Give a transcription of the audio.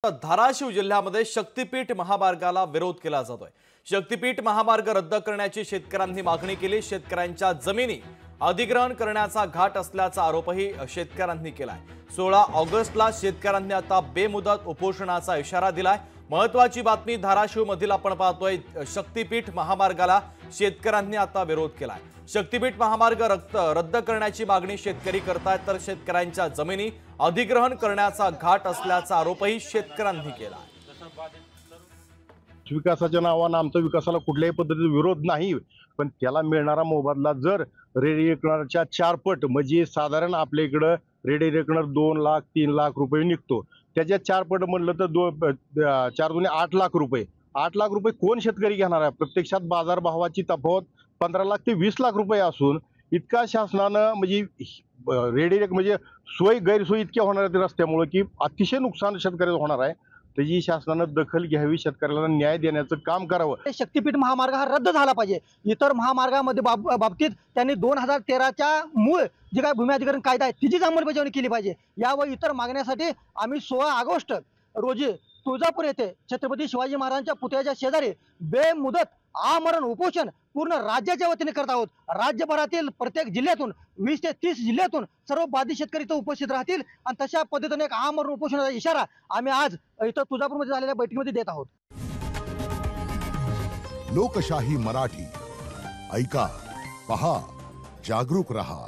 धाराशिव जिल्ह्यामध्ये शक्तीपीठ महामार्गाला विरोध केला जातोय। शक्तीपीठ महामार्ग रद्द करण्याची शेतकऱ्यांनी मागणी केली। शेतकऱ्यांच्या जमिनी अधिग्रहण करण्याचा घाट असल्याचा आरोपही शेतकऱ्यांनी केलाय। 16 ऑगस्टला शेतकऱ्यांनी आता बेमुदत उपोषणाचा इशारा दिलाय। महत्त्वाची बातमी धाराशिव मधील आपण पाहतोय, शक्तीपीठ महामार्गाला शेतकऱ्यांनी आता विरोध केलाय। शक्तीपीठ महामार्ग रद्द करण्याची मागणी शेतकरी करतायत, तर शेतकऱ्यांच्या जमिनी अधिग्रहण करण्याचा घाट असल्याचा आरोपही शेतकऱ्यांनी केला। विकासाच्या नावाने आमचा विकासाला कुठल्याही पद्धतीचा विरोध नाही, पण त्याला मिळणारा मोबदला जर रेडिएकनरच्या 4 पट म्हणजे साधारण आपल्या इकडे रेडिएकनर 2 लाख 3 लाख रुपये निघतो, त्याच्या 4 पट म्हणलं तर 4 दुने 8 लाख रुपये। 8 लाख रुपये कोण शेतकरी घेणार आहे? प्रत्यक्षात बाजार भावाची तफावत 15 लाख ते 20 लाख रुपये असून इतका शासनानं म्हणजे रेडिएक म्हणजे गैरसोयी इतक्या होणार आहेत रस्त्यामुळे की अतिशय नुकसान शेतकऱ्याचं होणार आहे। त्याची शासनानं दखल घ्यावी, शेतकऱ्याला न्याय देण्याचं काम करावं। शक्तीपीठ महामार्ग हा रद्द झाला पाहिजे। इतर महामार्गामध्ये बाबतीत त्यांनी 2013च्या मूळ जे काय भूमी अधिग्रहण कायदा आहे तिचीच अंमलबजावणी केली पाहिजे। यावर इतर मागण्यासाठी आम्ही 16 ऑगस्ट रोजी तुळजापूर येथे छत्रपती शिवाजी महाराजांच्या पुतळ्याच्या शेजारी बेमुदत आमरण उपोषण पूर्ण राज्याच्या वतीने करत आहोत। राज्यभरातील प्रत्येक जिल्ह्यातून 20 ते 30 जिल्ह्यातून सर्व बाधित शेतकरी इथं उपस्थित राहतील आणि तशा पद्धतीने एक आमरण उपोषणाचा इशारा आम्ही आज इथं तुळजापूरमध्ये झालेल्या बैठकीमध्ये देत आहोत। लोकशाही मराठी ऐका, पहा, जागरूक रहा।